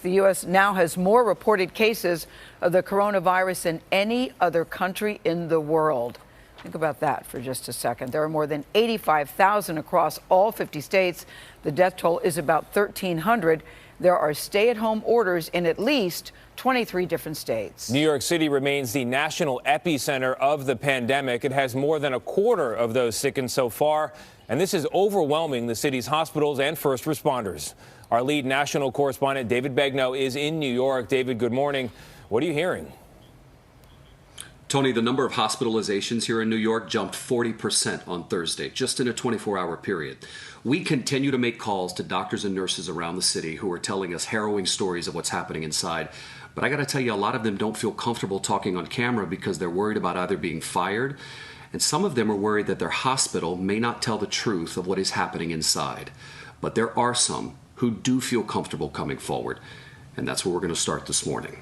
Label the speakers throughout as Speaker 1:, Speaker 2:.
Speaker 1: The U.S. now has more reported cases of the coronavirus than any other country in the world. Think about that for just a second. There are more than 85,000 across all 50 states. The death toll is about 1,300. There are stay-at-home orders in at least 23 different states.
Speaker 2: New York City remains the national epicenter of the pandemic. It has more than a quarter of those sickened so far, and this is overwhelming the city's hospitals and first responders. Our lead national correspondent, David Begnaud, is in New York. David, good morning. What are you hearing?
Speaker 3: Tony, the number of hospitalizations here in New York jumped 40% on Thursday, just in a 24-hour period. We continue to make calls to doctors and nurses around the city who are telling us harrowing stories of what's happening inside. But I got to tell you, a lot of them don't feel comfortable talking on camera because they're worried about either being fired, and some of them are worried that their hospital may not tell the truth of what is happening inside. But there are some who do feel comfortable coming forward, and that's where we're going to start this morning.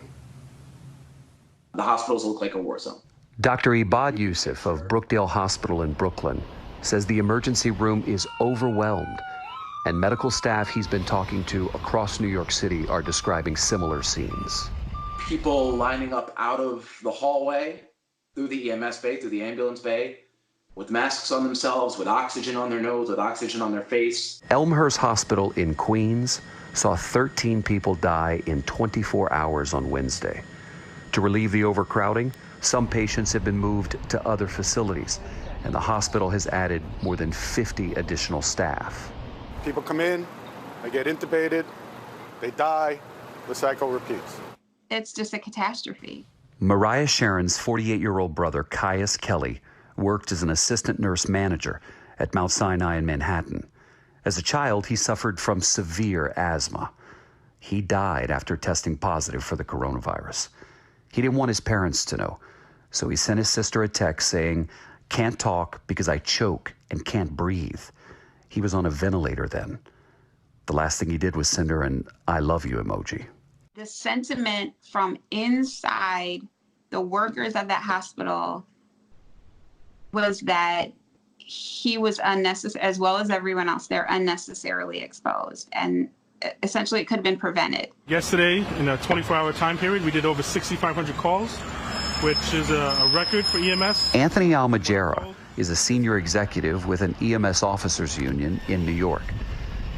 Speaker 4: The hospitals look like a war zone.
Speaker 5: Dr. Ibad Yusuf of Brookdale Hospital in Brooklyn says the emergency room is overwhelmed, and medical staff he's been talking to across New York City are describing similar scenes.
Speaker 4: People lining up out of the hallway, through the EMS bay, through the ambulance bay, with masks on themselves, with oxygen on their nose, with oxygen on their face.
Speaker 5: Elmhurst Hospital in Queens saw 13 people die in 24 hours on Wednesday. To relieve the overcrowding, some patients have been moved to other facilities, and the hospital has added more than 50 additional staff.
Speaker 6: People come in, they get intubated, they die, the cycle repeats.
Speaker 7: It's just a catastrophe.
Speaker 5: Mariah Sharon's 48-year-old brother, Caius Kelly, worked as an assistant nurse manager at Mount Sinai in Manhattan. As a child, he suffered from severe asthma. He died after testing positive for the coronavirus. He didn't want his parents to know, so he sent his sister a text saying, "Can't talk because I choke and can't breathe." He was on a ventilator then. The last thing he did was send her an "I love you" emoji.
Speaker 7: The sentiment from inside the workers of that hospital was that he was unnecessary, as well as everyone else there, unnecessarily exposed. And essentially, it could have been prevented.
Speaker 8: Yesterday, in a 24-hour time period, we did over 6,500 calls, which is a record for EMS.
Speaker 5: Anthony Almagera is a senior executive with an EMS officers union in New York.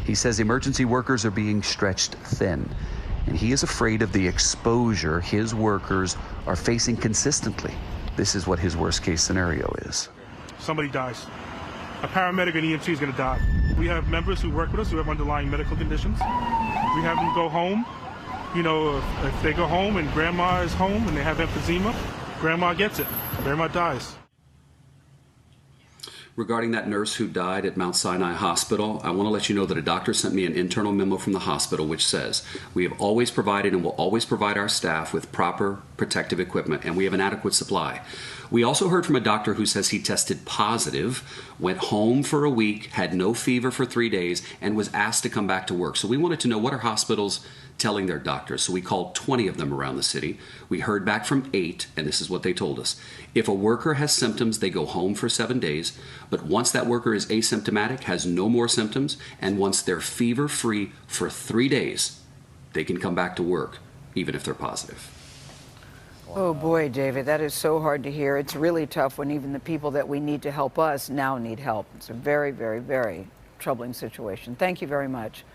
Speaker 5: He says emergency workers are being stretched thin, and he is afraid of the exposure his workers are facing consistently. This is what his worst-case scenario is.
Speaker 8: Somebody dies. A paramedic and EMT is going to die. We have members who work with us who have underlying medical conditions. We have them go home. You know, if they go home and grandma is home and they have emphysema, grandma gets it. Grandma dies.
Speaker 3: Regarding that nurse who died at Mount Sinai Hospital, I want to let you know that a doctor sent me an internal memo from the hospital which says, "We have always provided and will always provide our staff with proper protective equipment, and we have an adequate supply." We also heard from a doctor who says he tested positive, went home for a week, had no fever for 3 days, and was asked to come back to work. So we wanted to know, what are hospitals telling their doctors? So we called 20 of them around the city. We heard back from 8, and this is what they told us. If a worker has symptoms, they go home for 7 days. But once that worker is asymptomatic, has no more symptoms, and once they're fever-free for 3 days, they can come back to work, even if they're positive.
Speaker 1: Oh boy, David, that is so hard to hear. It's really tough when even the people that we need to help us now need help. It's a very, very, very troubling situation. Thank you very much.